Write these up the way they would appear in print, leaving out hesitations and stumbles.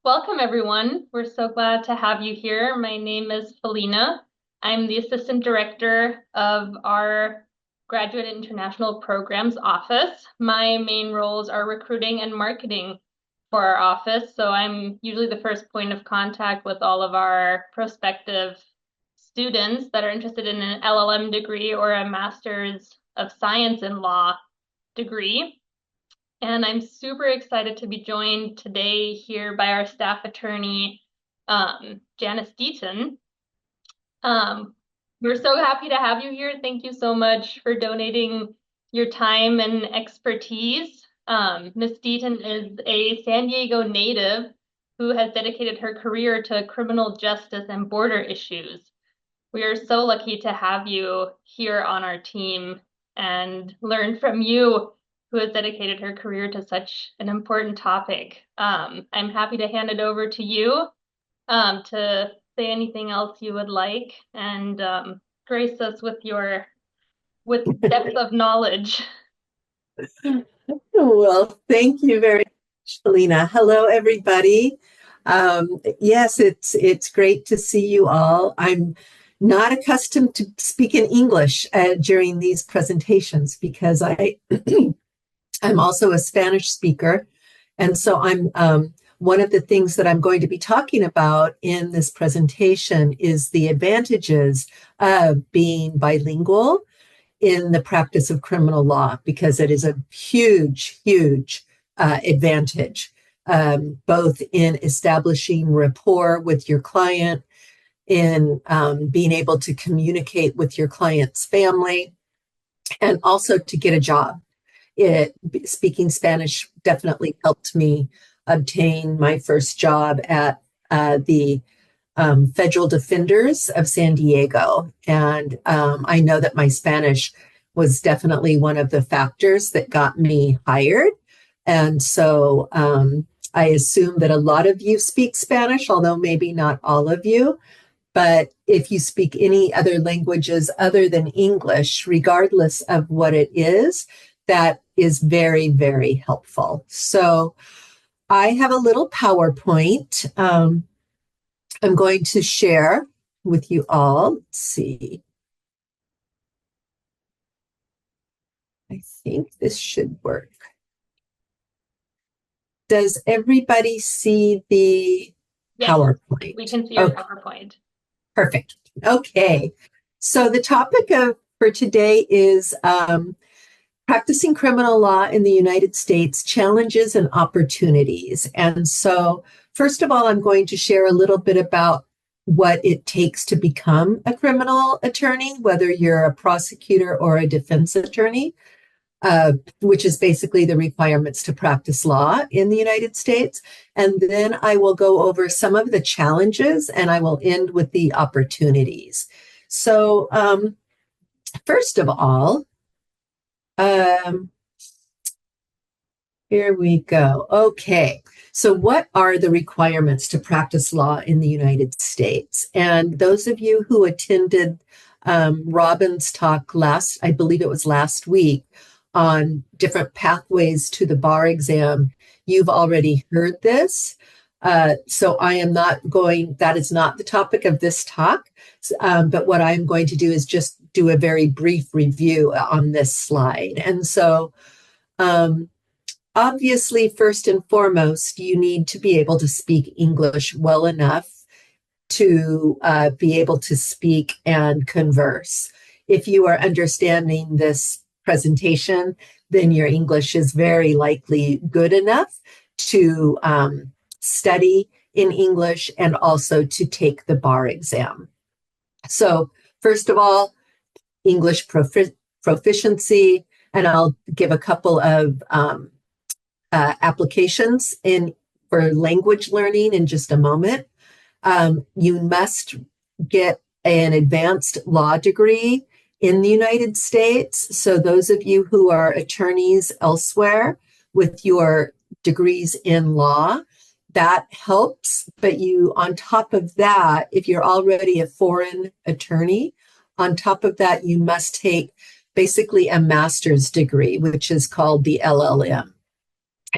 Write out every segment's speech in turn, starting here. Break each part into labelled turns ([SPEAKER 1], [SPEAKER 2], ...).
[SPEAKER 1] Welcome, everyone. We're so glad to have you here. My name is Felina. I'm the Assistant Director of our Graduate International Programs Office. My main roles are recruiting and marketing for our office, so I'm usually the first point of contact with all of our prospective students that are interested in an LLM degree or a Master's of Science in Law degree. And I'm super excited to be joined today here by our staff attorney, Janice Deaton. We're so happy to have you here. Thank you so much for donating your time and expertise. Ms. Deaton is a San Diego native who has dedicated her career to criminal justice and border issues. We are so lucky to have you here on our team and learn from you, who has dedicated her career to such an important topic. I'm happy to hand it over to you to say anything else you would like and grace us with your depth of knowledge.
[SPEAKER 2] Well, thank you very much, Felina. Hello, everybody. Yes, it's great to see you all. I'm not accustomed to speaking English during these presentations because I'm also a Spanish speaker, and so I'm one of the things that I'm going to be talking about in this presentation is the advantages of being bilingual in the practice of criminal law, because it is a huge, huge advantage, both in establishing rapport with your client, in being able to communicate with your client's family, and also to get a job. Speaking Spanish definitely helped me obtain my first job at the Federal Defenders of San Diego. And I know that my Spanish was definitely one of the factors that got me hired. And so I assume that a lot of you speak Spanish, although maybe not all of you. But if you speak any other languages other than English, regardless of what it is, that is very, very helpful. So I have a little PowerPoint. I'm going to share with you all. Let's see. I think this should work. Does everybody see the PowerPoint?
[SPEAKER 1] We can see your PowerPoint.
[SPEAKER 2] Perfect. Okay. So the topic for today is practicing criminal law in the United States, challenges and opportunities. And so, first of all, I'm going to share a little bit about what it takes to become a criminal attorney, whether you're a prosecutor or a defense attorney, which is basically the requirements to practice law in the United States. And then I will go over some of the challenges and I will end with the opportunities. So, first of all, here we go. Okay. So what are the requirements to practice law in the United States? And those of you who attended Robin's talk I believe it was last week, on different pathways to the bar exam, you've already heard this. So I am not that is not the topic of this talk. But what I'm going to do is just do a very brief review on this slide. And so, obviously, first and foremost, you need to be able to speak English well enough to be able to speak and converse. If you are understanding this presentation, then your English is very likely good enough to study in English and also to take the bar exam. So, first of all, English proficiency, and I'll give a couple of applications for language learning in just a moment. You must get an advanced law degree in the United States. So those of you who are attorneys elsewhere with your degrees in law, that helps. But on top of that, if you're already a foreign attorney, on top of that, you must take basically a master's degree, which is called the LLM.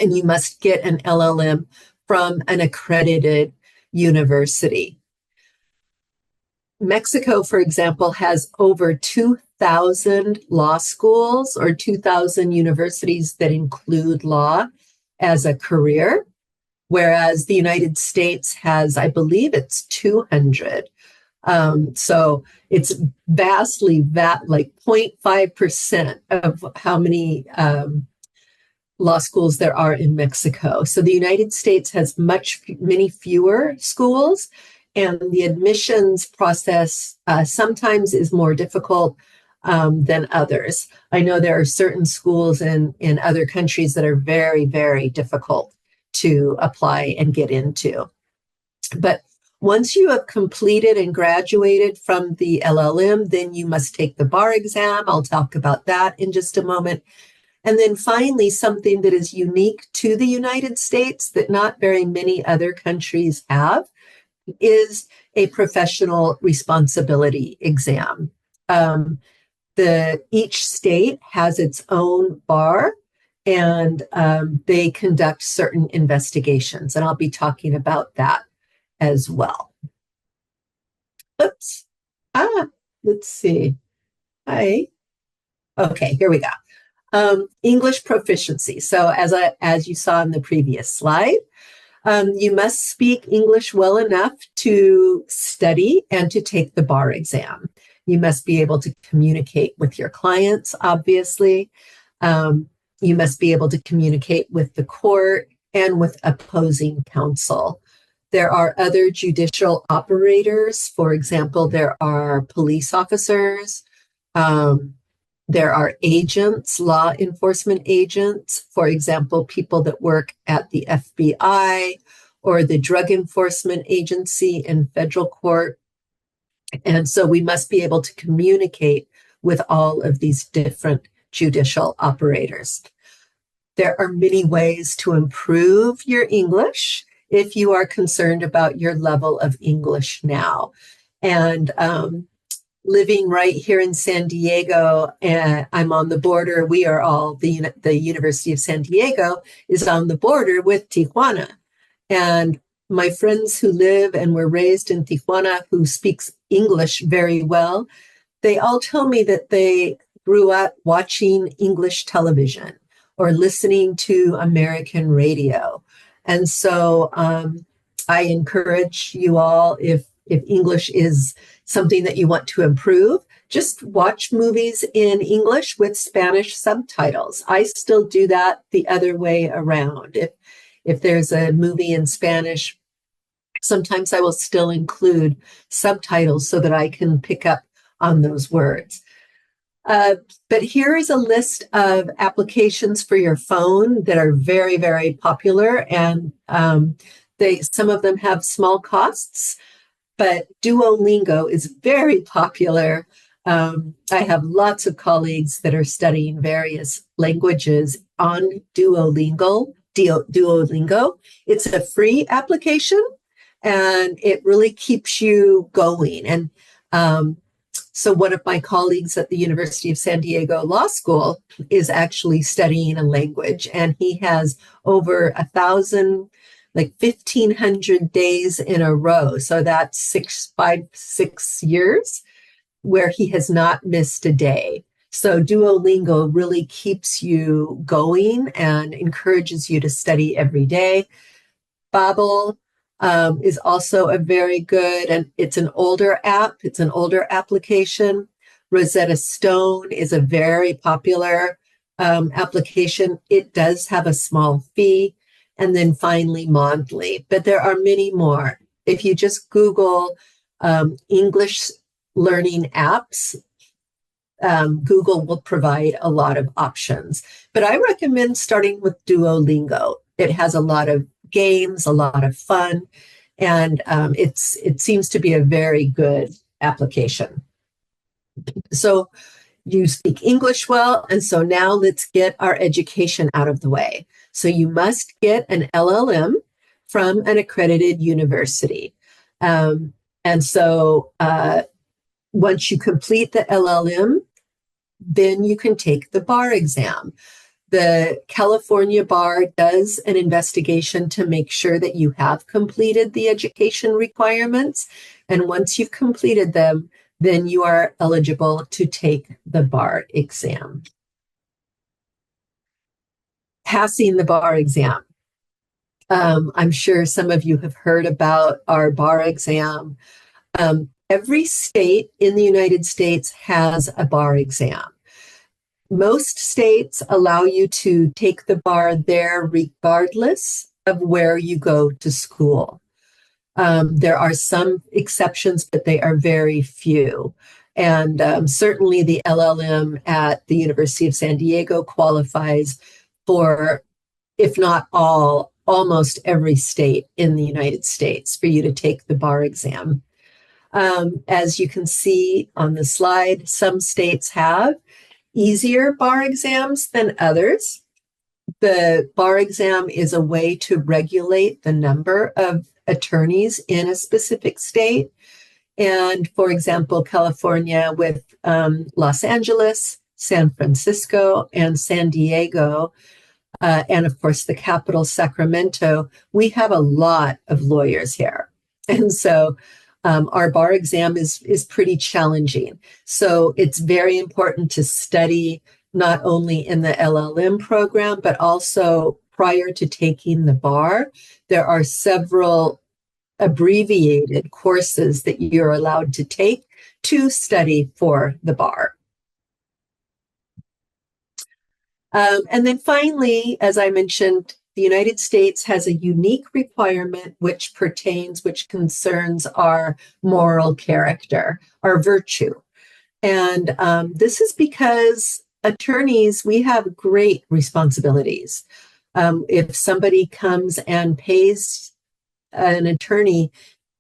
[SPEAKER 2] And you must get an LLM from an accredited university. Mexico, for example, has over 2,000 law schools or 2,000 universities that include law as a career, whereas the United States has, I believe it's 200. So it's vastly, like 0.5% of how many law schools there are in Mexico. So the United States has many fewer schools, and the admissions process sometimes is more difficult than others. I know there are certain schools in other countries that are very, very difficult to apply and get into. But once you have completed and graduated from the LLM, then you must take the bar exam. I'll talk about that in just a moment. And then finally, something that is unique to the United States that not very many other countries have is a professional responsibility exam. Each state has its own bar, and they conduct certain investigations. And I'll be talking about that as well. Oops. Let's see. Hi. Okay, here we go. English proficiency. So as you saw in the previous slide, you must speak English well enough to study and to take the bar exam. You must be able to communicate with your clients, obviously. You must be able to communicate with the court and with opposing counsel. There are other judicial operators. For example, there are police officers. There are agents, law enforcement agents, for example, people that work at the FBI or the Drug Enforcement Agency in federal court. And so we must be able to communicate with all of these different judicial operators. There are many ways to improve your English if you are concerned about your level of English now. And living right here in San Diego, and I'm on the border. We are all, the University of San Diego is on the border with Tijuana. And my friends who live and were raised in Tijuana who speaks English very well, they all tell me that they grew up watching English television or listening to American radio. And so I encourage you all, if English is something that you want to improve, just watch movies in English with Spanish subtitles. I still do that the other way around. If there's a movie in Spanish, sometimes I will still include subtitles so that I can pick up on those words. But here is a list of applications for your phone that are very, very popular, and some of them have small costs. But Duolingo is very popular. I have lots of colleagues that are studying various languages on Duolingo. It's a free application, and it really keeps you going. And so one of my colleagues at the University of San Diego Law School is actually studying a language, and he has over 1,000 like 1,500 days in a row. So that's 6 years where he has not missed a day. So Duolingo really keeps you going and encourages you to study every day. Babbel is also a very good, and it's an older app. It's an older application. Rosetta Stone is a very popular application. It does have a small fee. And then finally, Mondly. But there are many more. If you just Google English learning apps, Google will provide a lot of options. But I recommend starting with Duolingo. It has a lot of games, a lot of fun, and it seems to be a very good application. So you speak English well, and so now let's get our education out of the way. So you must get an LLM from an accredited university. And so once you complete the LLM, then you can take the bar exam. The California Bar does an investigation to make sure that you have completed the education requirements. And once you've completed them, then you are eligible to take the bar exam. Passing the bar exam. I'm sure some of you have heard about our bar exam. Every state in the United States has a bar exam. Most states allow you to take the bar there regardless of where you go to school. There are some exceptions, but they are very few. And certainly the LLM at the University of San Diego qualifies for, if not all, almost every state in the United States for you to take the bar exam. As you can see on the slide, some states have easier bar exams than others. The bar exam is a way to regulate the number of attorneys in a specific state. And for example, California with Los Angeles, San Francisco, and San Diego, and of course the capital, Sacramento, we have a lot of lawyers here. And so our bar exam is pretty challenging. So it's very important to study not only in the LLM program, but also prior to taking the bar. There are several abbreviated courses that you're allowed to take to study for the bar. And then finally, as I mentioned, the United States has a unique requirement which concerns our moral character, our virtue. And this is because attorneys, we have great responsibilities. If somebody comes and pays an attorney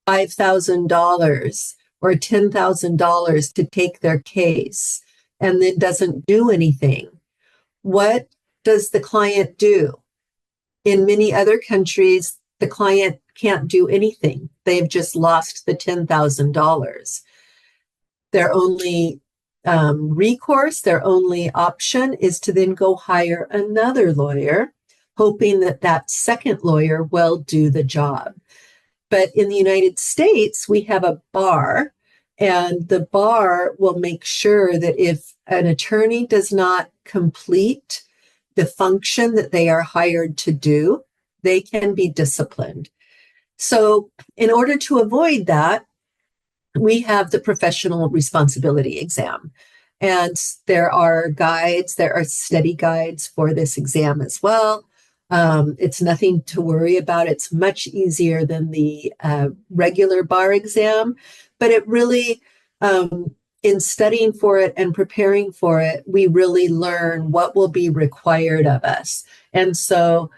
[SPEAKER 2] $5,000 or $10,000 to take their case and then doesn't do anything, what does the client do? In many other countries, the client can't do anything. They've just lost the $10,000. Their only recourse, their only option is to then go hire another lawyer, hoping that that second lawyer will do the job. But in the United States, we have a bar, and the bar will make sure that if an attorney does not complete the function that they are hired to do, they can be disciplined. So in order to avoid that, we have the professional responsibility exam. And there are guides, there are study guides for this exam as well. It's nothing to worry about. It's much easier than the regular bar exam, but it really, in studying for it and preparing for it, we really learn what will be required of us. And so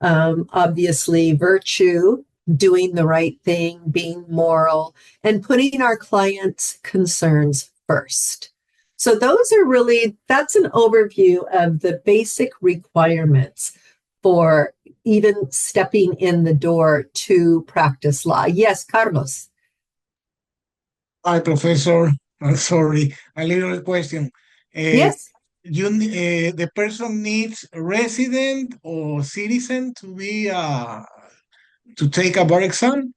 [SPEAKER 2] obviously virtue, doing the right thing, being moral, and putting our clients' concerns first. So that's an overview of the basic requirements for even stepping in the door to practice law. Yes, Carlos.
[SPEAKER 3] Hi, Professor. Sorry, a little question.
[SPEAKER 2] Yes.
[SPEAKER 3] The person needs a resident or citizen to be to take a bar exam?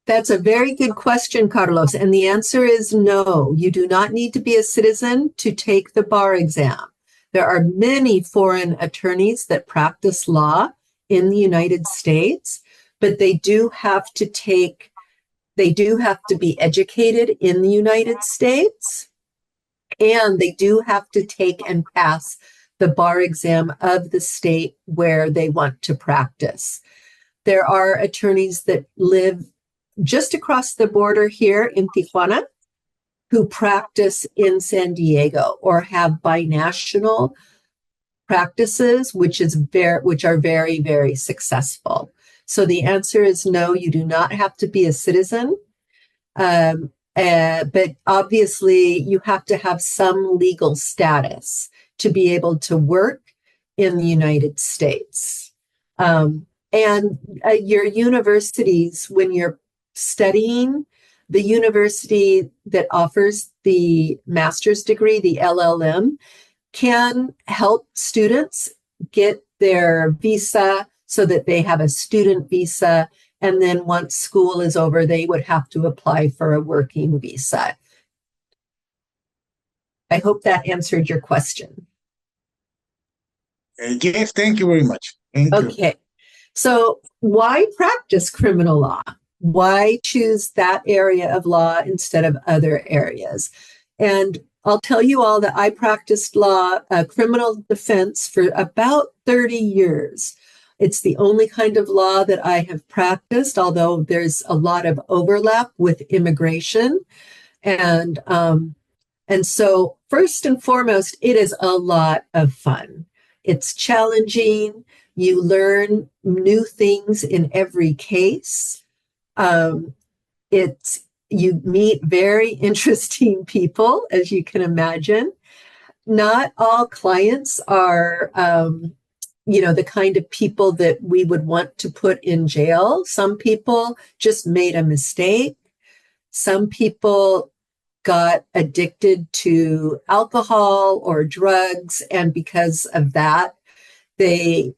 [SPEAKER 2] That's a very good question, Carlos. And the answer is no. You do not need to be a citizen to take the bar exam. There are many foreign attorneys that practice law in the United States, but they do have to be educated in the United States, and they do have to take and pass the bar exam of the state where they want to practice. There are attorneys that live just across the border here in Tijuana who practice in San Diego or have binational practices, which are very, very successful. So the answer is no, you do not have to be a citizen. But obviously you have to have some legal status to be able to work in the United States. And your universities, when you're studying, the university that offers the master's degree, the LLM, can help students get their visa so that they have a student visa. And then once school is over, they would have to apply for a working visa. I hope that answered your question.
[SPEAKER 3] Yes, thank you very much. Thank you.
[SPEAKER 2] Okay. So why practice criminal law? Why choose that area of law instead of other areas? And I'll tell you all that I practiced law, criminal defense for about 30 years. It's the only kind of law that I have practiced, although there's a lot of overlap with immigration. And so first and foremost, it is a lot of fun. It's challenging. You learn new things in every case. You meet very interesting people, as you can imagine. Not all clients are, the kind of people that we would want to put in jail. Some people just made a mistake. Some people got addicted to alcohol or drugs, and because of that, they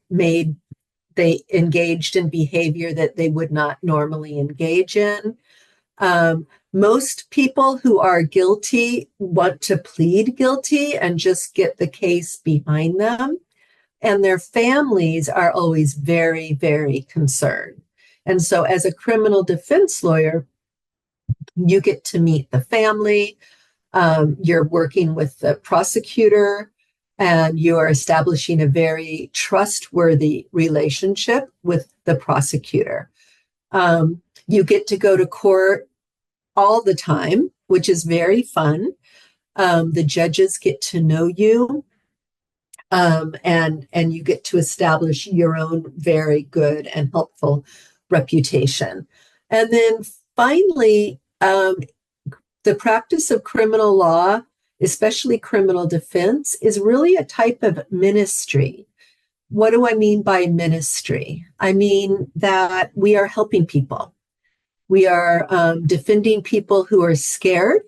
[SPEAKER 2] engaged in behavior that they would not normally engage in. Most people who are guilty want to plead guilty and just get the case behind them. And their families are always very, very concerned. And so as a criminal defense lawyer, you get to meet the family. You're working with the prosecutor, and you are establishing a very trustworthy relationship with the prosecutor. You get to go to court all the time, which is very fun. The judges get to know you, and you get to establish your own very good and helpful reputation. And then finally, the practice of criminal law, especially criminal defense, is really a type of ministry. What do I mean by ministry? I mean that we are helping people. We are defending people who are scared.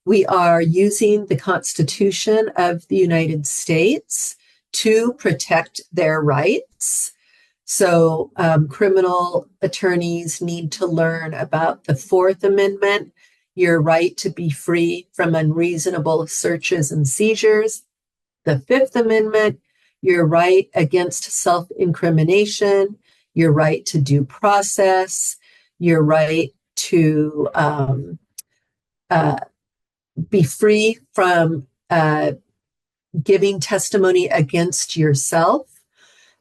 [SPEAKER 2] We are using the Constitution of the United States to protect their rights. So criminal attorneys need to learn about the Fourth Amendment, your right to be free from unreasonable searches and seizures. The Fifth Amendment, your right against self-incrimination, your right to due process, your right to be free from giving testimony against yourself.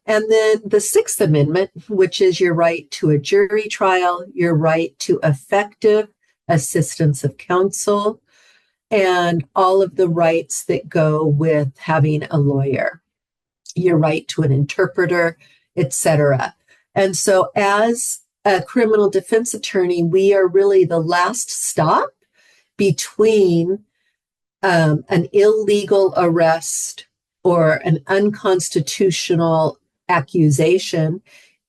[SPEAKER 2] And then the Sixth Amendment, which is your right to a jury trial, your right to effective assistance of counsel, and all of the rights that go with having a lawyer, your right to an interpreter, etc. And so as a criminal defense attorney, we are really the last stop between an illegal arrest or an unconstitutional accusation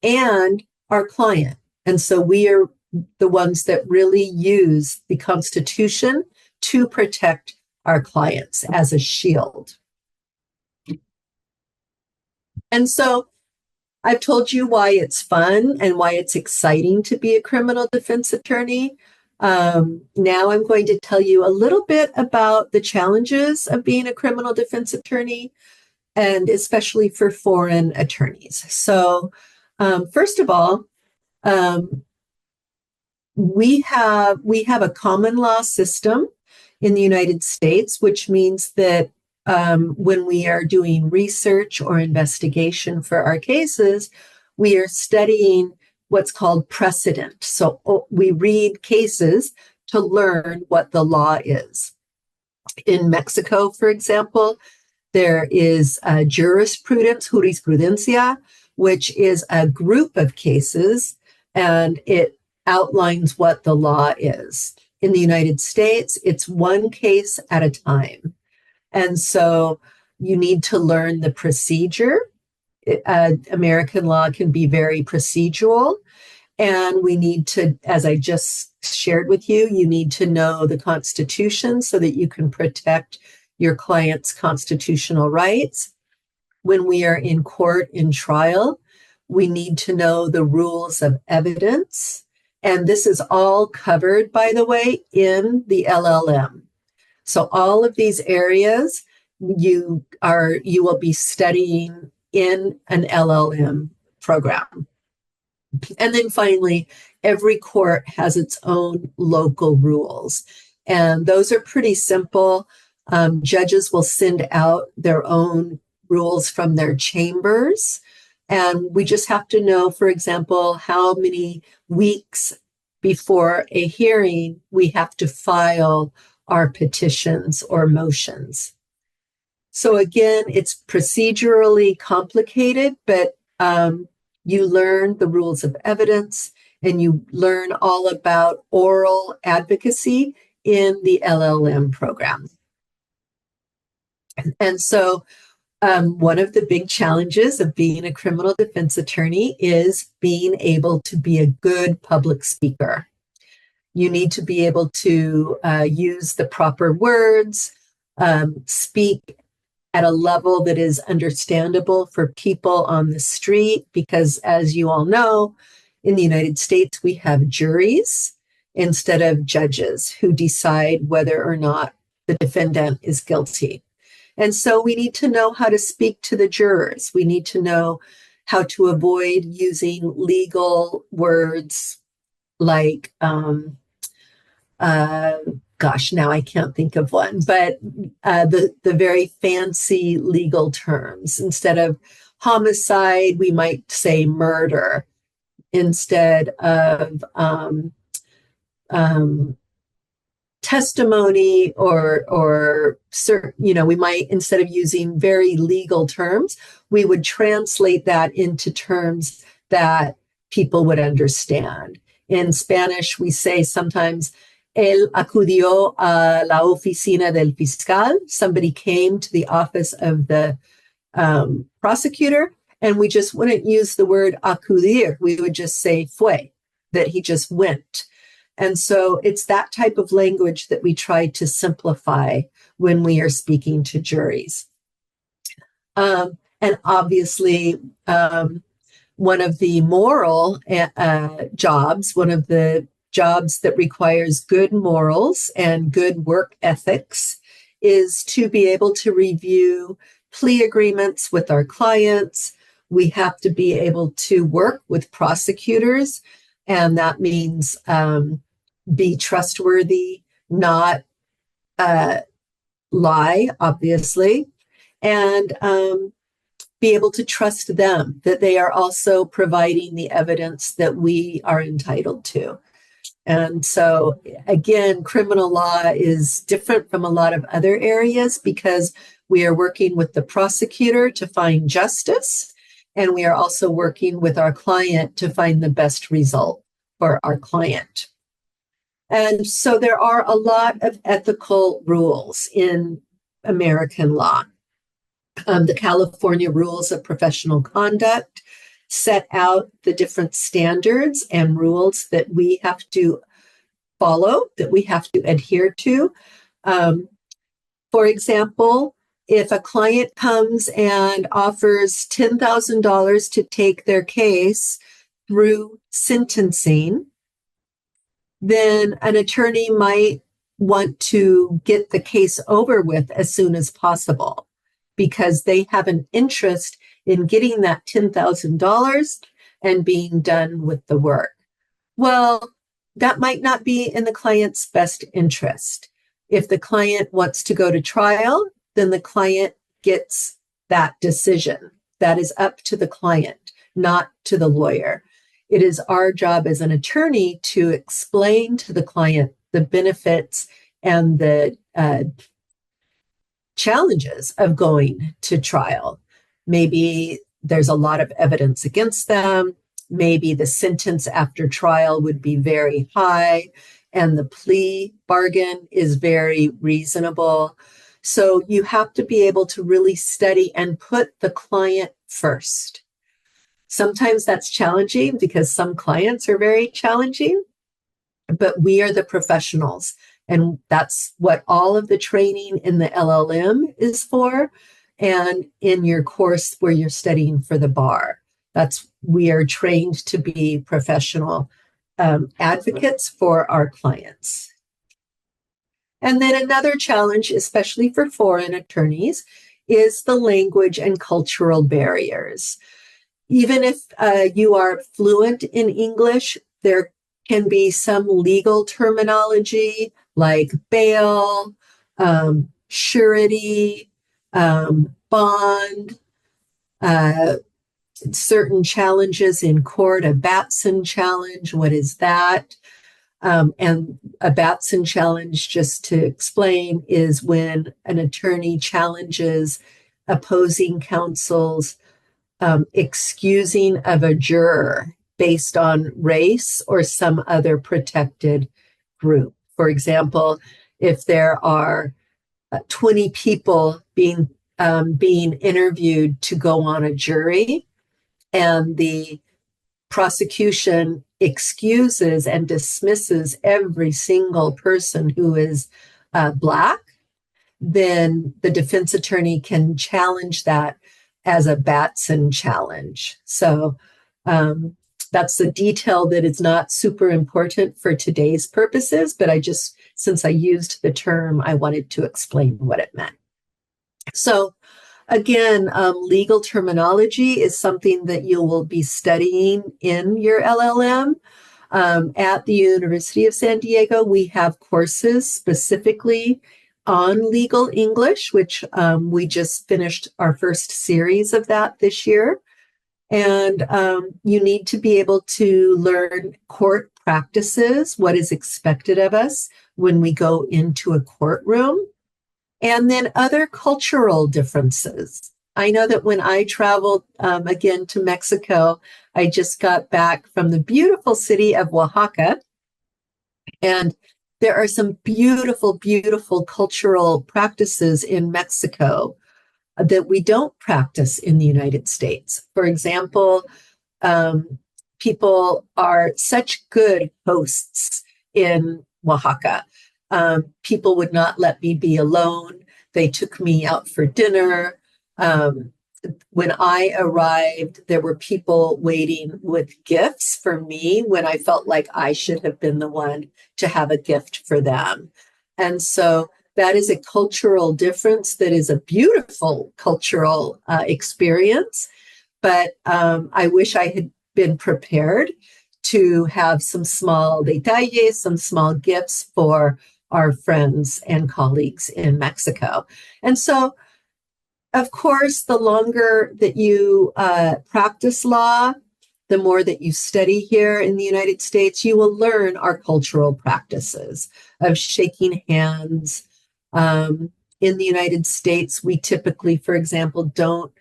[SPEAKER 2] and our client. And so we are the ones that really use the Constitution to protect our clients as a shield. And so I've told you why it's fun and why it's exciting to be a criminal defense attorney. Now I'm going to tell you a little bit about the challenges of being a criminal defense attorney, and especially for foreign attorneys. So first of all, we have a common law system in the United States, which means that when we are doing research or investigation for our cases, we are studying what's called precedent. So we read cases to learn what the law is. In Mexico, for example, there is jurisprudencia, which is a group of cases, and it outlines what the law is. In the United States, it's one case at a time. And so you need to learn the procedure. American law can be very procedural. And we need to, as I just shared with you, you need to know the Constitution so that you can protect your client's constitutional rights. When we are in court in trial, we need to know the rules of evidence. And this is all covered, by the way, in the LLM. So all of these areas you will be studying in an LLM program. And then finally, every court has its own local rules. And those are pretty simple. Judges will send out their own rules from their chambers. And we just have to know, for example, how many weeks before a hearing we have to file our petitions or motions. So again, it's procedurally complicated, but you learn the rules of evidence and you learn all about oral advocacy in the LLM program. And so one of the big challenges of being a criminal defense attorney is being able to be a good public speaker. You need to be able to use the proper words, speak at a level that is understandable for people on the street, because as you all know, in the United States, we have juries instead of judges who decide whether or not the defendant is guilty. And so we need to know how to speak to the jurors. We need to know how to avoid using legal words like, gosh, now I can't think of one, but the very fancy legal terms. Instead of homicide, we might say murder. Instead of testimony or we might, instead of using very legal terms, we would translate that into terms that people would understand. In Spanish, we say sometimes, él acudió a la oficina del fiscal. Somebody came to the office of the prosecutor, and we just wouldn't use the word acudir. We would just say fue, that he just went. And so it's that type of language that we try to simplify when we are speaking to juries. And obviously, one of the moral jobs, one of the jobs that requires good morals and good work ethics, is to be able to review plea agreements with our clients. We have to be able to work with prosecutors, and that means be trustworthy, not lie, obviously, and be able to trust them, that they are also providing the evidence that we are entitled to. And so, again, criminal law is different from a lot of other areas because we are working with the prosecutor to find justice, and we are also working with our client to find the best result for our client. And so there are a lot of ethical rules in American law. The California Rules of Professional Conduct set out the different standards and rules that we have to follow, that we have to adhere to. For example, if a client comes and offers $10,000 to take their case through sentencing, then an attorney might want to get the case over with as soon as possible because they have an interest in getting that $10,000 and being done with the work. Well, that might not be in the client's best interest. If the client wants to go to trial, then the client gets that decision. That is up to the client, not to the lawyer. It is our job as an attorney to explain to the client the benefits and the challenges of going to trial. Maybe there's a lot of evidence against them. Maybe the sentence after trial would be very high and the plea bargain is very reasonable. So you have to be able to really study and put the client first. Sometimes that's challenging because some clients are very challenging, but we are the professionals And that's what all of the training in the LLM is for. And in your course where you're studying for the bar, we are trained to be professional advocates for our clients. And then another challenge, especially for foreign attorneys, is the language and cultural barriers. Even if you are fluent in English, there can be some legal terminology like bail, surety, bond, certain challenges in court, a Batson challenge. What is that? And a Batson challenge, just to explain, is when an attorney challenges opposing counsel's excusing of a juror based on race or some other protected group. For example, if there are 20 people being interviewed to go on a jury, and the prosecution excuses and dismisses every single person who is Black, then the defense attorney can challenge that as a Batson challenge. So that's a detail that is not super important for today's purposes, but since I used the term, I wanted to explain what it meant. So again, legal terminology is something that you will be studying in your LLM. At the University of San Diego, we have courses specifically on legal English, which we just finished our first series of that this year. And you need to be able to learn court practices, what is expected of us when we go into a courtroom, and then other cultural differences. I know that when I traveled again to Mexico, I just got back from the beautiful city of Oaxaca, and there are some beautiful, beautiful cultural practices in Mexico that we don't practice in the United States. For example, people are such good hosts in Oaxaca. People would not let me be alone. They took me out for dinner. When I arrived, there were people waiting with gifts for me when I felt like I should have been the one to have a gift for them. And so that is a cultural difference that is a beautiful cultural experience. But I wish I had been prepared to have some small detalles, some small gifts for our friends and colleagues in Mexico. And so, of course, the longer that you practice law, the more that you study here in the United States, you will learn our cultural practices of shaking hands. In the United States, we typically, for example, don't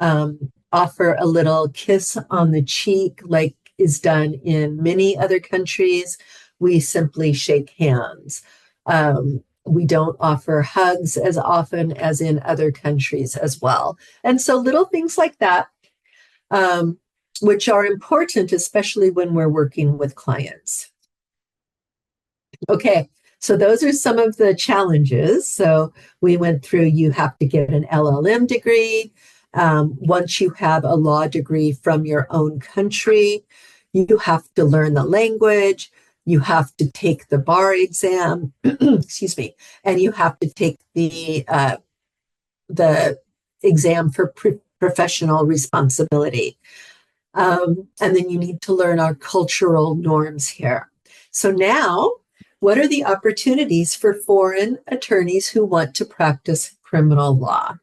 [SPEAKER 2] offer a little kiss on the cheek like is done in many other countries. We simply shake hands. We don't offer hugs as often as in other countries as well. And so little things like that, which are important, especially when we're working with clients. Okay, so those are some of the challenges. So we went through, you have to get an LLM degree. Once you have a law degree from your own country, you have to learn the language. You have to take the bar exam, excuse me, and you have to take the exam for professional responsibility. And then you need to learn our cultural norms here. So now, what are the opportunities for foreign attorneys who want to practice criminal law?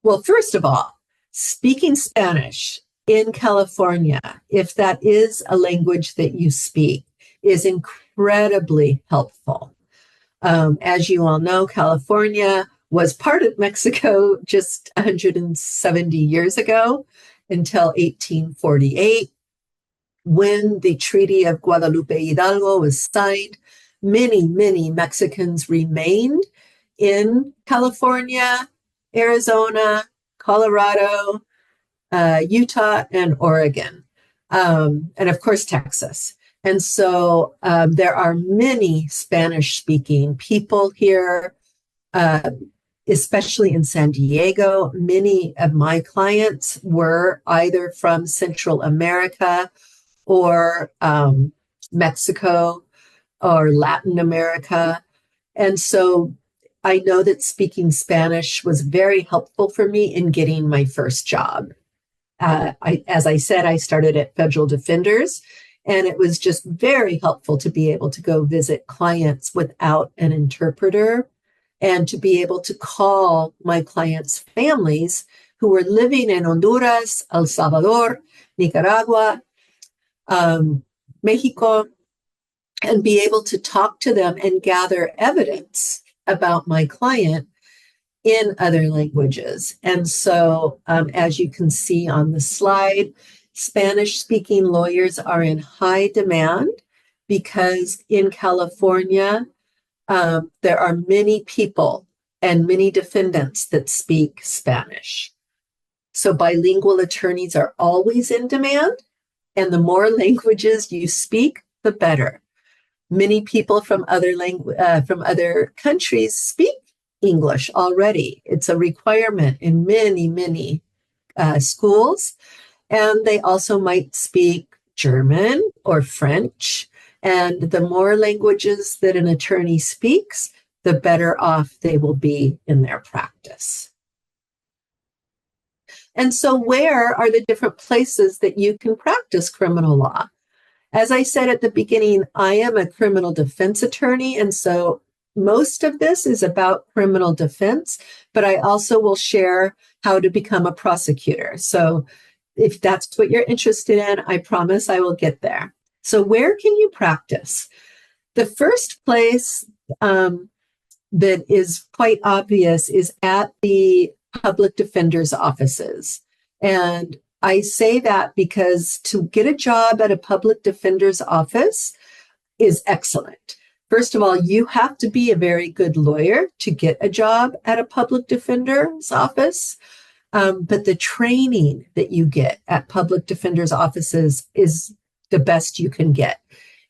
[SPEAKER 2] Well, first of all, speaking Spanish in California, if that is a language that you speak, is incredibly helpful. As you all know, California was part of Mexico just 170 years ago until 1848. When the Treaty of Guadalupe Hidalgo was signed, many, many Mexicans remained in California, Arizona, Colorado, Utah, and Oregon, and of course, Texas. And so there are many Spanish-speaking people here, especially in San Diego. Many of my clients were either from Central America or Mexico or Latin America. And so I know that speaking Spanish was very helpful for me in getting my first job. As I said, I started at Federal Defenders, and it was just very helpful to be able to go visit clients without an interpreter and to be able to call my clients' families who were living in Honduras, El Salvador, Nicaragua, Mexico, and be able to talk to them and gather evidence about my client in other languages. And so, as you can see on the slide, Spanish-speaking lawyers are in high demand because in California, there are many people and many defendants that speak Spanish. So bilingual attorneys are always in demand, and the more languages you speak, the better. Many people from other countries speak English already. It's a requirement in many schools. And they also might speak German or French. And the more languages that an attorney speaks, the better off they will be in their practice. And so where are the different places that you can practice criminal law? As I said at the beginning, I am a criminal defense attorney, and so most of this is about criminal defense, but I also will share how to become a prosecutor. So if that's what you're interested in, I promise I will get there. So where can you practice? The first place that is quite obvious is at the public defender's offices. And I say that because to get a job at a public defender's office is excellent. First of all, you have to be a very good lawyer to get a job at a public defender's office. But the training that you get at public defender's offices is the best you can get.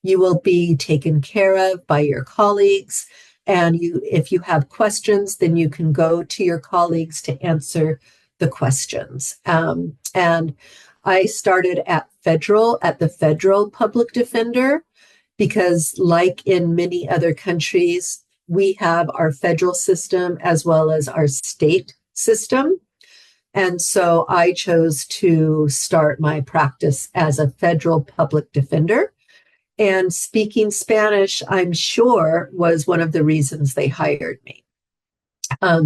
[SPEAKER 2] You will be taken care of by your colleagues. And if you have questions, then you can go to your colleagues to answer the questions. And I started at the federal public defender, because like in many other countries, we have our federal system as well as our state system. And so I chose to start my practice as a federal public defender. And speaking Spanish, I'm sure, was one of the reasons they hired me.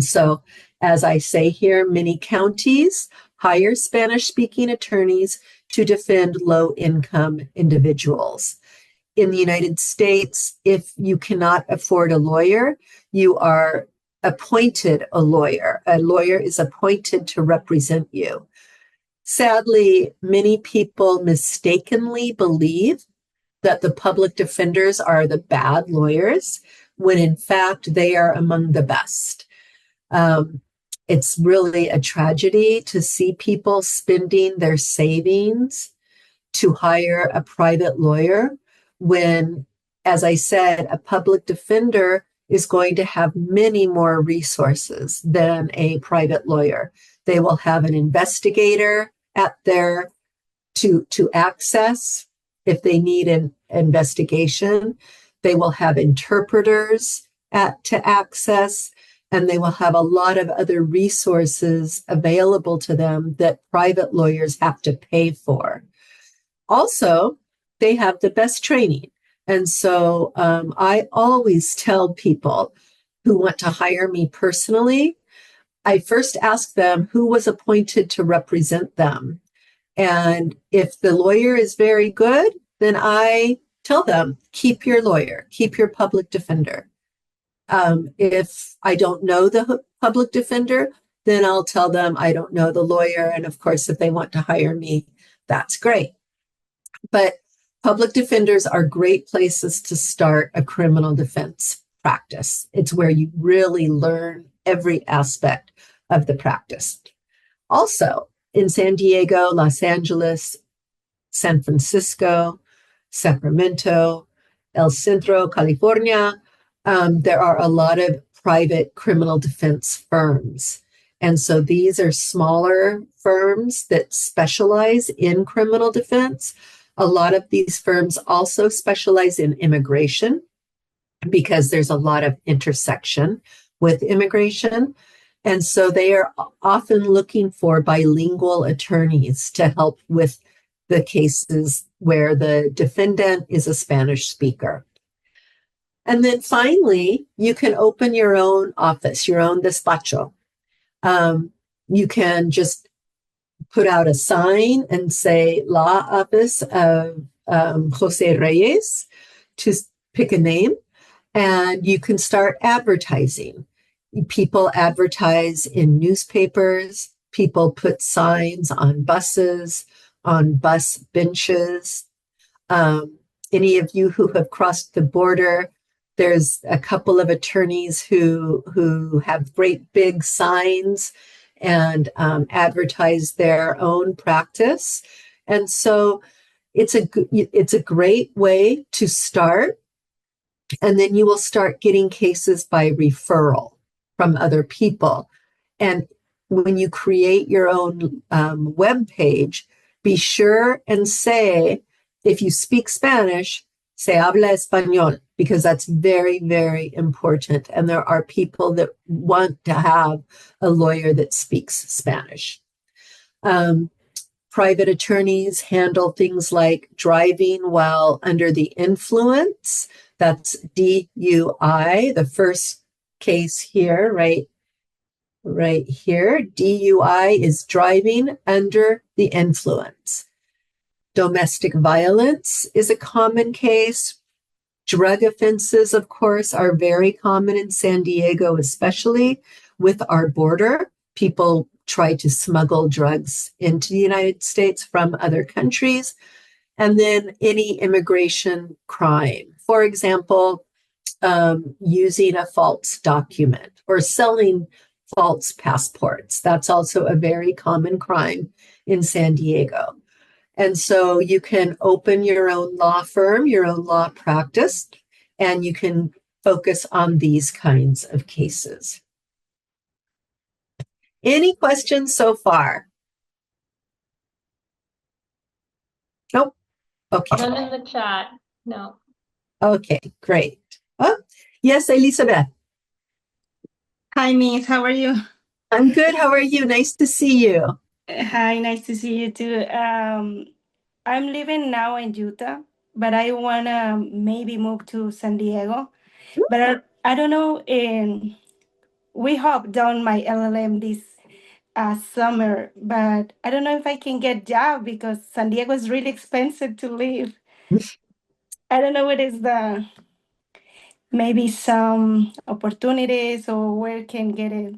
[SPEAKER 2] So as I say here, many counties hire Spanish-speaking attorneys to defend low-income individuals. In the United States, if you cannot afford a lawyer, you are appointed a lawyer. A lawyer is appointed to represent you. Sadly, many people mistakenly believe that the public defenders are the bad lawyers, when in fact they are among the best. It's really a tragedy to see people spending their savings to hire a private lawyer when, as I said, a public defender is going to have many more resources than a private lawyer. They will have an investigator at their to access if they need an investigation. They will have interpreters to access, and they will have a lot of other resources available to them that private lawyers have to pay for. Also, they have the best training. And so I always tell people who want to hire me personally, I first ask them who was appointed to represent them. And if the lawyer is very good, then I tell them, keep your lawyer, keep your public defender. If I don't know the public defender, then I'll tell them I don't know the lawyer. And of course, if they want to hire me, that's great. But public defenders are great places to start a criminal defense practice. It's where you really learn every aspect of the practice. Also, in San Diego, Los Angeles, San Francisco, Sacramento, El Centro, California. There are a lot of private criminal defense firms. And so these are smaller firms that specialize in criminal defense. A lot of these firms also specialize in immigration because there's a lot of intersection with immigration. And so they are often looking for bilingual attorneys to help with the cases where the defendant is a Spanish speaker. And then finally, you can open your own office, your own despacho. You can just put out a sign and say Law Office of Jose Reyes to pick a name, and you can start advertising. People advertise in newspapers, people put signs on buses, on bus benches. Any of you who have crossed the border, there's a couple of attorneys who have great big signs and advertise their own practice. And so it's a great way to start. And then you will start getting cases by referral from other people. And when you create your own web page, be sure and say, if you speak Spanish, se habla español, because that's very, very important. And there are people that want to have a lawyer that speaks Spanish. Private attorneys handle things like driving while under the influence. That's DUI, the first case here, right here. DUI is driving under the influence. Domestic violence is a common case. Drug offenses, of course, are very common in San Diego, especially with our border. People try to smuggle drugs into the United States from other countries. And then any immigration crime. For example, using a false document or selling false passports. That's also a very common crime in San Diego. And so you can open your own law firm, your own law practice, and you can focus on these kinds of cases. Any questions so far? Nope. Okay.
[SPEAKER 1] None in the chat. No.
[SPEAKER 2] Okay, great. Oh, yes, Elizabeth.
[SPEAKER 4] Hi, Miss. How are you?
[SPEAKER 2] I'm good. How are you? Nice to see you.
[SPEAKER 4] Hi, nice to see you too. I'm living now in Utah, but I wanna maybe move to San Diego. But I don't know. We hope done my LLM this summer, but I don't know if I can get job because San Diego is really expensive to live. I don't know what is the maybe some opportunities or where can get a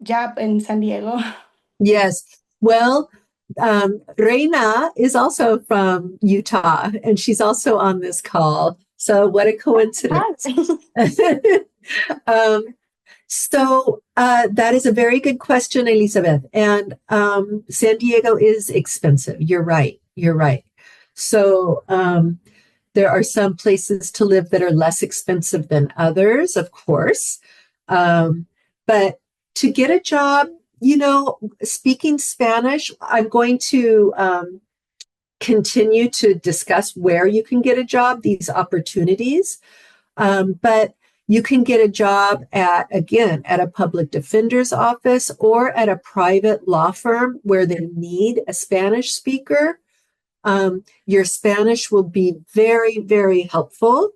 [SPEAKER 4] job in San Diego.
[SPEAKER 2] Yes. Well, Reina is also from Utah, and she's also on this call. So what a coincidence. That is a very good question, Elizabeth. And San Diego is expensive. You're right. You're right. So there are some places to live that are less expensive than others, of course. But to get a job, speaking Spanish, I'm going to continue to discuss where you can get a job, these opportunities. But you can get a job at a public defender's office or at a private law firm where they need a Spanish speaker. Your Spanish will be very, very helpful.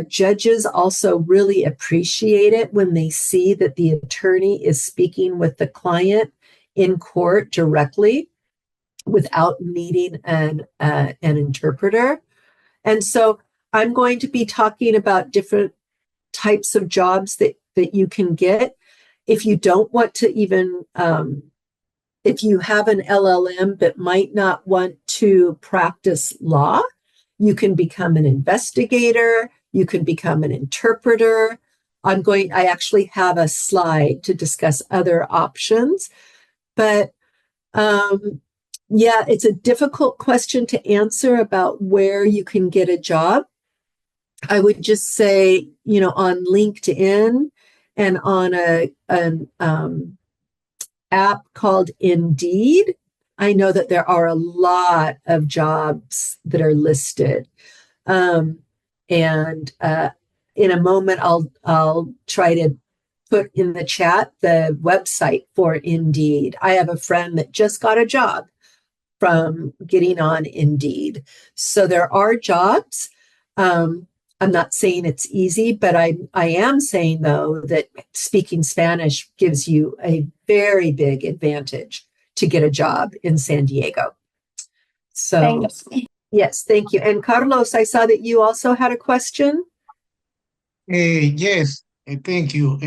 [SPEAKER 2] Judges also really appreciate it when they see that the attorney is speaking with the client in court directly without needing an interpreter. And so I'm going to be talking about different types of jobs that you can get. If you don't want to even, if you have an LLM but might not want to practice law, you can become an investigator, you can become an interpreter. I actually have a slide to discuss other options, but Yeah, it's a difficult question to answer about where you can get a job. I would just say, on LinkedIn and on an app called Indeed, I know that there are a lot of jobs that are listed. And in a moment, I'll try to put in the chat the website for Indeed. I have a friend that just got a job from getting on Indeed. So there are jobs. I'm not saying it's easy, but I am saying, though, that speaking Spanish gives you a very big advantage to get a job in San Diego. So,
[SPEAKER 4] Thanks.
[SPEAKER 2] yes, thank you. And Carlos, I saw that you also had a question.
[SPEAKER 3] Yes, thank you.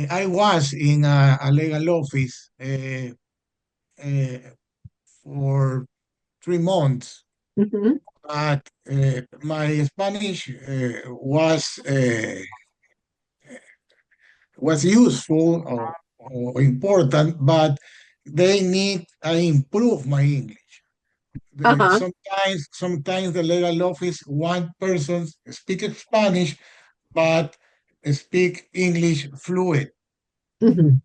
[SPEAKER 3] I was in a legal office for 3 months,
[SPEAKER 2] Mhm.
[SPEAKER 3] but my Spanish was useful or important, but they need I improve my English.
[SPEAKER 2] Uh-huh.
[SPEAKER 3] Sometimes the legal office want persons speak Spanish, but speak English fluent.
[SPEAKER 2] Mhm.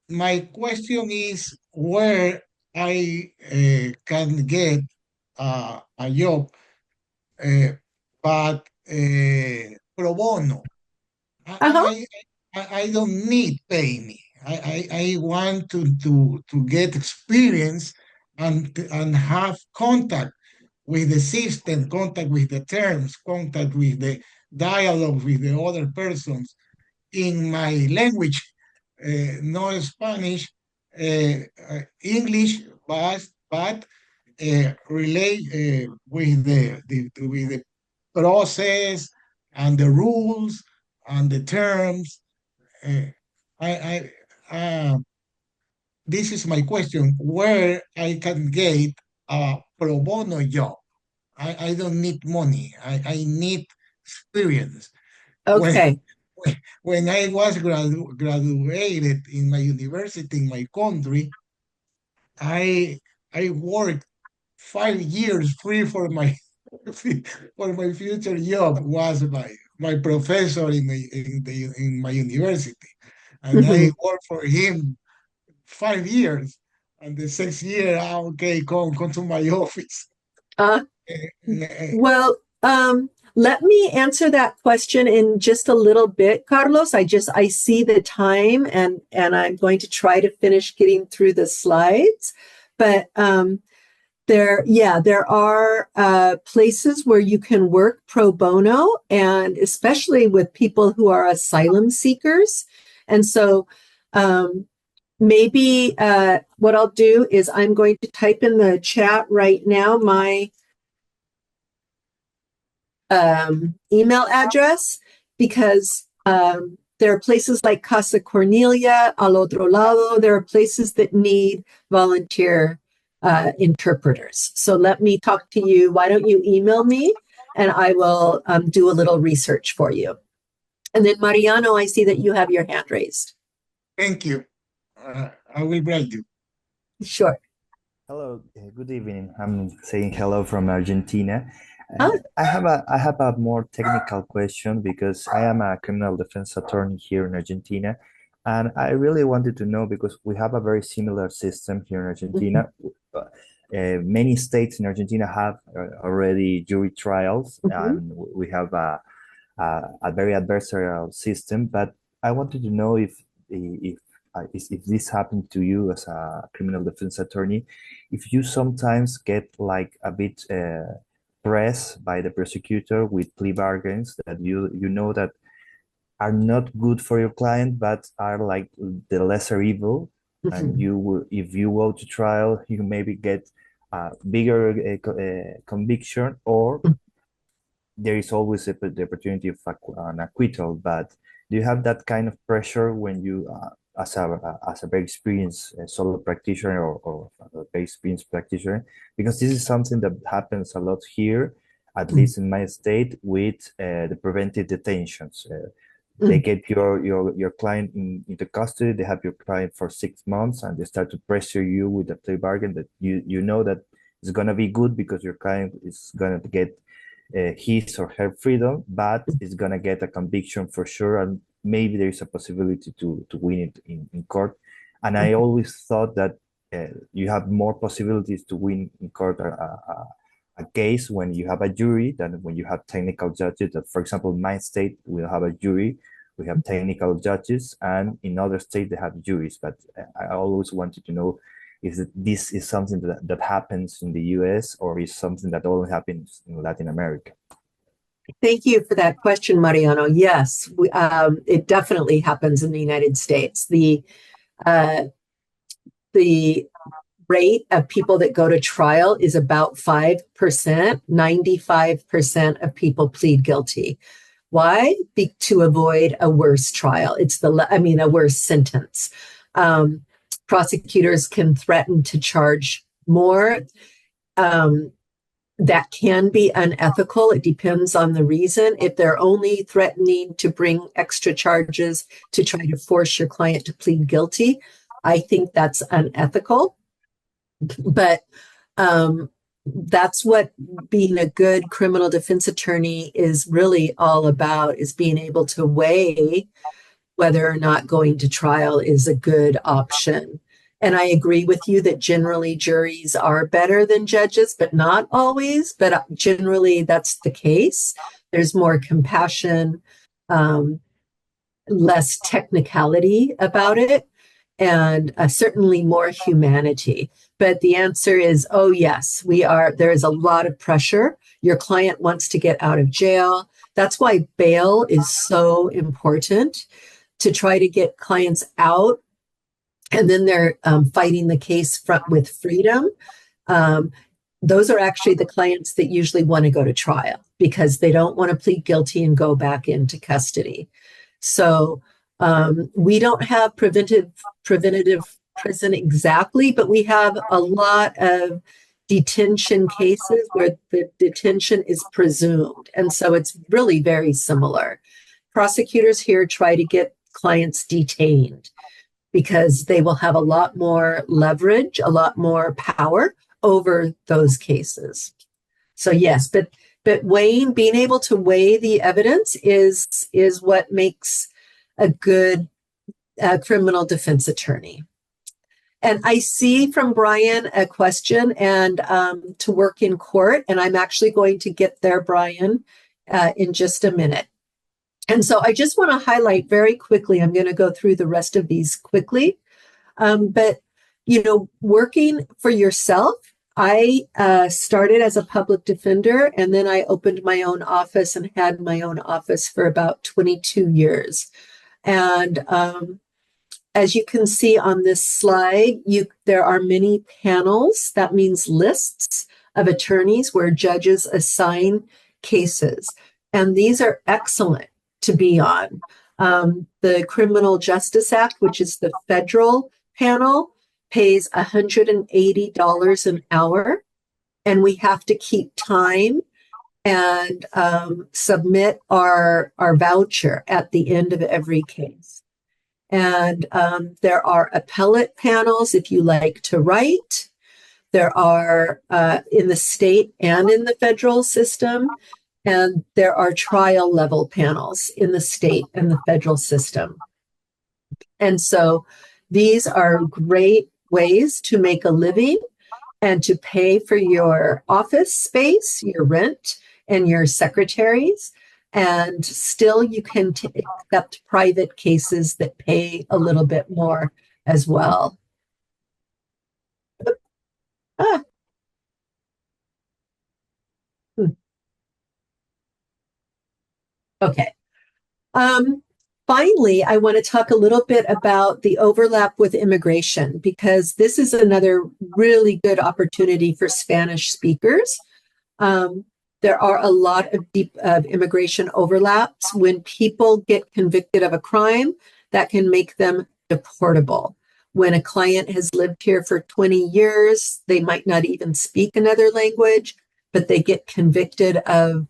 [SPEAKER 3] My question is where I can get a job, but pro bono.
[SPEAKER 2] Uh-huh.
[SPEAKER 3] I don't need pay me. I want to get experience and have contact with the system, contact with the terms, contact with the dialogue with the other persons in my language, not Spanish, English, but relate with the process and the rules and the terms. Uh, I this is my question: where I can get a pro bono job? I don't need money. I need experience. When
[SPEAKER 2] Okay.
[SPEAKER 3] when I was graduated in my university in my country, I worked 5 years free for my for my future job. Was my professor in my university, and I
[SPEAKER 2] Mhm.
[SPEAKER 3] worked for him 5 years. And the 6th year, okay, come to my office.
[SPEAKER 2] Uh,
[SPEAKER 3] Eh,
[SPEAKER 2] well, let me answer that question in just a little bit, Carlos. I see the time and I'm going to try to finish getting through the slides. But there are places where you can work pro bono, and especially with people who are asylum seekers. And so maybe what I'll do is I'm going to type in the chat right now my email address, because there are places like Casa Cornelia, Al Otro Lado. There are places that need volunteer interpreters. So let me talk to you. Why don't you email me and I will do a little research for you. And then Mariano, I see that you have your hand raised.
[SPEAKER 3] Thank you. I will write you.
[SPEAKER 2] Sure.
[SPEAKER 5] Hello, good evening. I'm saying hello from Argentina.
[SPEAKER 2] Oh.
[SPEAKER 5] I have a more technical question because I am a criminal defense attorney here in Argentina, and I really wanted to know because we have a very similar system here in Argentina. Many states in Argentina have already jury trials, and we have a very adversarial system. But I wanted to know if this happened to you as a criminal defense attorney, if you sometimes get like a bit pressed by the prosecutor with plea bargains that you know that are not good for your client, but are like the lesser evil, and you will, if you go to trial, you maybe get a bigger conviction, or there is always the opportunity of an acquittal. But do you have that kind of pressure when you, as a very experienced solo practitioner or a very experienced practitioner? Because this is something that happens a lot here, at least in my state, with the preventive detentions. They get your client into custody. They have your client for 6 months, and they start to pressure you with a plea bargain that you know that it's gonna be good because your client is gonna get his or her freedom, but is gonna get a conviction for sure, and maybe there is a possibility to win it in court. And I always thought that you have more possibilities to win in court a case when you have a jury than when you have technical judges. That, for example, in my state, we have a jury, we have technical judges, and in other states they have juries. But I always wanted to know if this is something that happens in the US or is something that only happens in Latin America.
[SPEAKER 2] Thank you for that question, Mariano. Yes, it definitely happens in the United States. The rate of people that go to trial is about 5%. 95% of people plead guilty. Why? To avoid a worse trial. A worse sentence. Prosecutors can threaten to charge more. That can be unethical. It depends on the reason. If they're only threatening to bring extra charges to try to force your client to plead guilty, I think that's unethical. But that's what being a good criminal defense attorney is really all about, is being able to weigh whether or not going to trial is a good option. And I agree with you that generally juries are better than judges, but not always. But generally that's the case. There's more compassion, less technicality about it, and certainly more humanity. But the answer is, oh yes, there is a lot of pressure. Your client wants to get out of jail. That's why bail is so important, to try to get clients out. And then they're fighting the case with freedom. Those are actually the clients that usually want to go to trial because they don't want to plead guilty and go back into custody. So we don't have preventative prison exactly, but we have a lot of detention cases where the detention is presumed. And so it's really very similar. Prosecutors here try to get clients detained because they will have a lot more leverage, a lot more power over those cases. So yes, but being able to weigh the evidence is what makes a good criminal defense attorney. And I see from Brian a question and to work in court, and I'm actually going to get there, Brian, in just a minute. And so I just want to highlight very quickly, I'm going to go through the rest of these quickly, but working for yourself, I started as a public defender, and then I opened my own office and had my own office for about 22 years. And as you can see on this slide, there are many panels. That means lists of attorneys where judges assign cases. And these are excellent to be on. The Criminal Justice Act, which is the federal panel, pays $180 an hour, and we have to keep time and submit our voucher at the end of every case. And there are appellate panels if you like to write. There are in the state and in the federal system, and there are trial level panels in the state and the federal system. And so these are great ways to make a living and to pay for your office space, your rent, and your secretaries. And still you can accept private cases that pay a little bit more as well. Okay. Finally, I want to talk a little bit about the overlap with immigration, because this is another really good opportunity for Spanish speakers. There are a lot of immigration overlaps. When people get convicted of a crime, that can make them deportable. When a client has lived here for 20 years, they might not even speak another language, but they get convicted of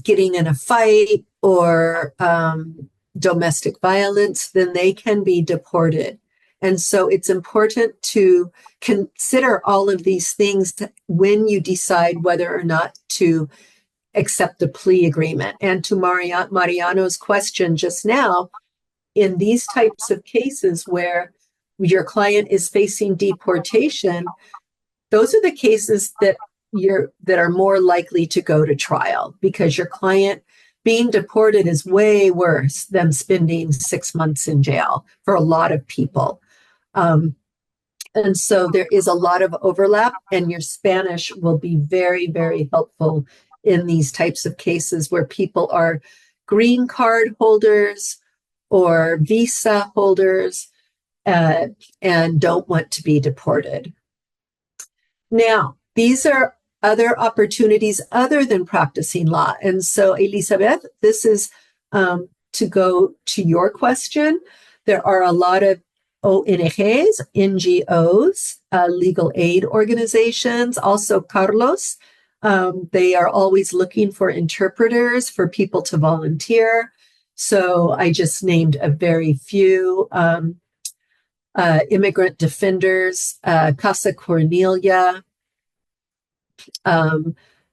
[SPEAKER 2] getting in a fight or domestic violence, then they can be deported. And so it's important to consider all of these things when you decide whether or not to accept the plea agreement. And to Mariano's question just now, in these types of cases where your client is facing deportation, those are the cases that are more likely to go to trial, because your client being deported is way worse than spending 6 months in jail for a lot of people. And so there is a lot of overlap, and your Spanish will be very, very helpful in these types of cases where people are green card holders or visa holders and don't want to be deported. Now, these are other opportunities other than practicing law. And so, Elizabeth, this is to go to your question. There are a lot of ONGs, NGOs, legal aid organizations, also Carlos. They are always looking for interpreters for people to volunteer. So I just named a very few. Immigrant Defenders, Casa Cornelia,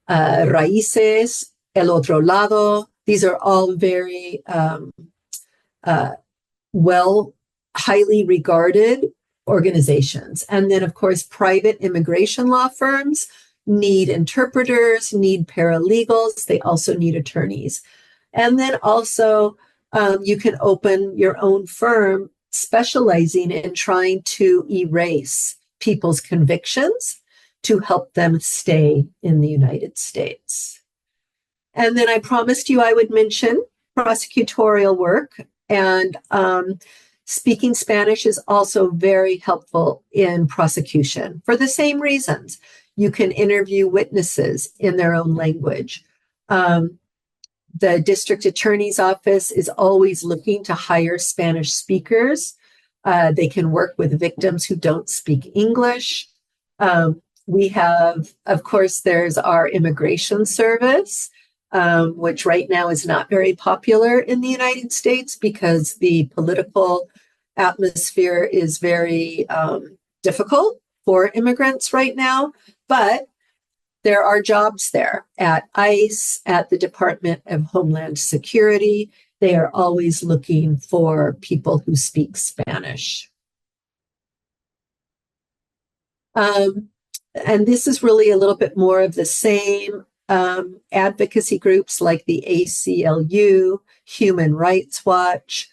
[SPEAKER 2] Raíces, El Otro Lado. These are all very highly regarded organizations. And then, of course, private immigration law firms need interpreters, need paralegals. They also need attorneys. And then also, you can open your own firm specializing in trying to erase people's convictions to help them stay in the United States. And then I promised you I would mention prosecutorial work, and speaking Spanish is also very helpful in prosecution for the same reasons. You can interview witnesses in their own language. The district attorney's office is always looking to hire Spanish speakers. They can work with victims who don't speak English. We have, of course, there's our immigration service, which right now is not very popular in the United States because the political atmosphere is very difficult for immigrants right now. But there are jobs there at ICE, at the Department of Homeland Security. They are always looking for people who speak Spanish. And this is really a little bit more of the same. Advocacy groups like the ACLU, Human Rights Watch,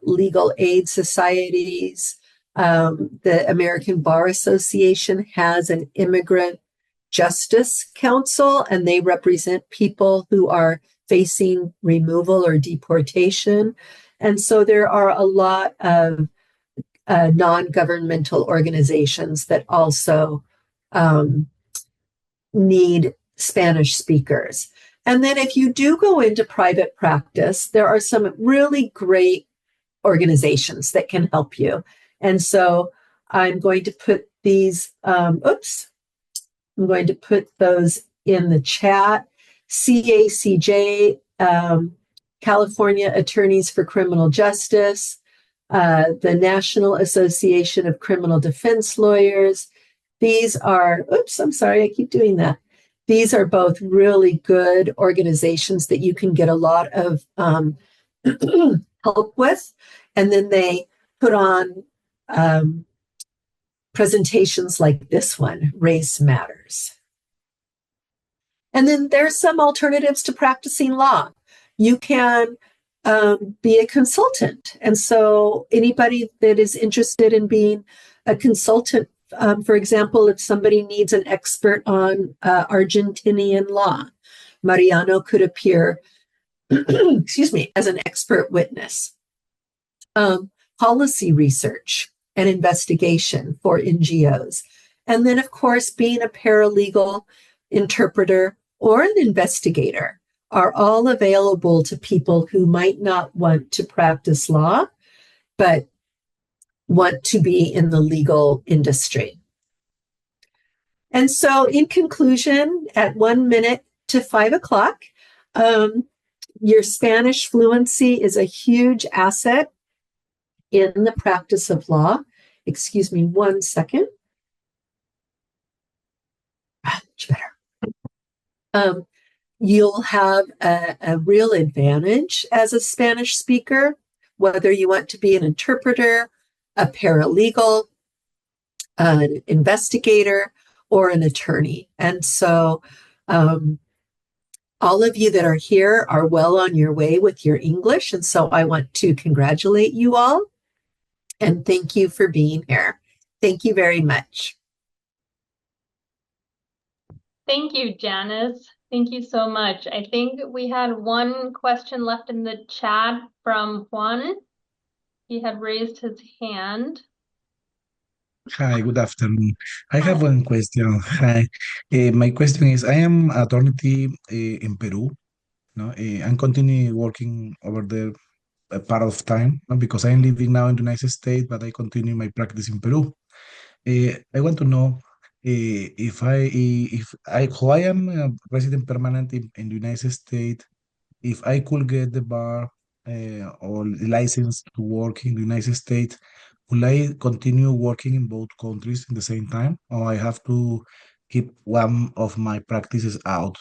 [SPEAKER 2] legal aid societies. The American Bar Association has an immigrant Justice Council, and they represent people who are facing removal or deportation. And so there are a lot of non-governmental organizations that also need Spanish speakers. And then if you do go into private practice, there are some really great organizations that can help you. And so I'm going to put these, I'm going to put those in the chat. CACJ, California Attorneys for Criminal Justice, the National Association of Criminal Defense Lawyers. These are, I'm sorry, I keep doing that. These are both really good organizations that you can get a lot of help with. And then they put on presentations like this one, Race Matters. And then there's some alternatives to practicing law. You can be a consultant. And so anybody that is interested in being a consultant, for example, if somebody needs an expert on Argentinian law, Mariano could appear, as an expert witness. Policy research and investigation for NGOs. And then, of course, being a paralegal, interpreter, or an investigator are all available to people who might not want to practice law, but want to be in the legal industry. And so in conclusion, at 1 minute to 5 o'clock. Your Spanish fluency is a huge asset in the practice of law. Excuse me 1 second. Much better. You'll have a real advantage as a Spanish speaker, whether you want to be an interpreter, a paralegal, an investigator, or an attorney. And so all of you that are here are well on your way with your English. And so I want to congratulate you all and thank you for being here. Thank you very much.
[SPEAKER 1] Thank you, Janice. Thank you so much. I think we had one question left in the chat from Juan. He had raised his hand.
[SPEAKER 6] Hi, good afternoon. I have one question. Hi, my question is, I am attorney in Peru. No, I'm continuing working over there a part of time, no, because I'm living now in the United States, but I continue my practice in Peru. I want to know if how I am a resident permanent in the United States, if I could get the bar or license to work in the United States, will I continue working in both countries in the same time, or I have to keep one of my practices out?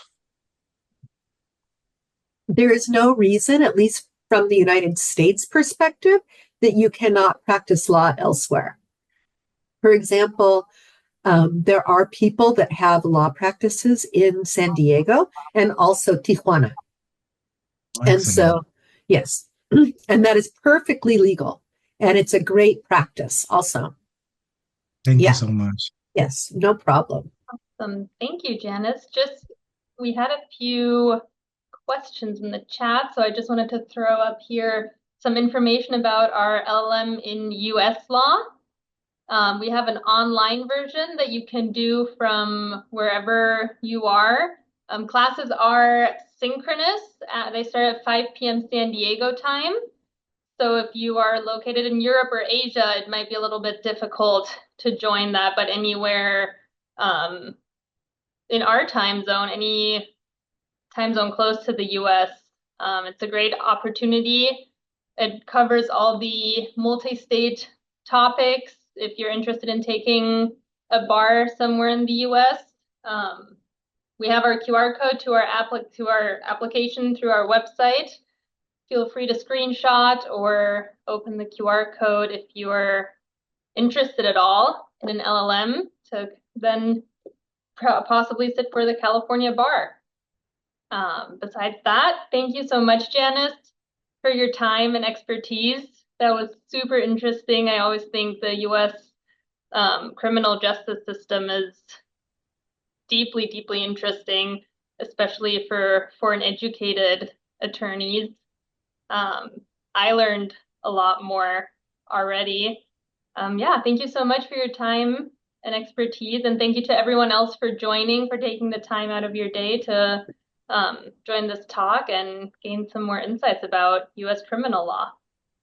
[SPEAKER 2] There is no reason, at least from the United States perspective, that you cannot practice law elsewhere. For example, there are people that have law practices in San Diego and also Tijuana. And so, yes, and that is perfectly legal. And it's a great practice also.
[SPEAKER 6] Thank you so much.
[SPEAKER 2] Yes, no problem.
[SPEAKER 1] Awesome. Thank you, Janice. We had a few questions in the chat, so I just wanted to throw up here some information about our LLM in US law. We have an online version that you can do from wherever you are. Classes are synchronous. They start at 5 p.m. San Diego time. So if you are located in Europe or Asia, it might be a little bit difficult to join that, but anywhere in our time zone, any time zone close to the US, it's a great opportunity. It covers all the multi-state topics. If you're interested in taking a bar somewhere in the US, we have our QR code to our application through our website. Feel free to screenshot or open the QR code if you're interested at all in an LLM to then possibly sit for the California bar. Besides that, thank you so much, Janice, for your time and expertise. That was super interesting. I always think the US criminal justice system is deeply, deeply interesting, especially for foreign educated attorneys. I learned a lot more already. Yeah, thank you so much for your time and expertise. And thank you to everyone else for joining, for taking the time out of your day to join this talk and gain some more insights about US criminal law.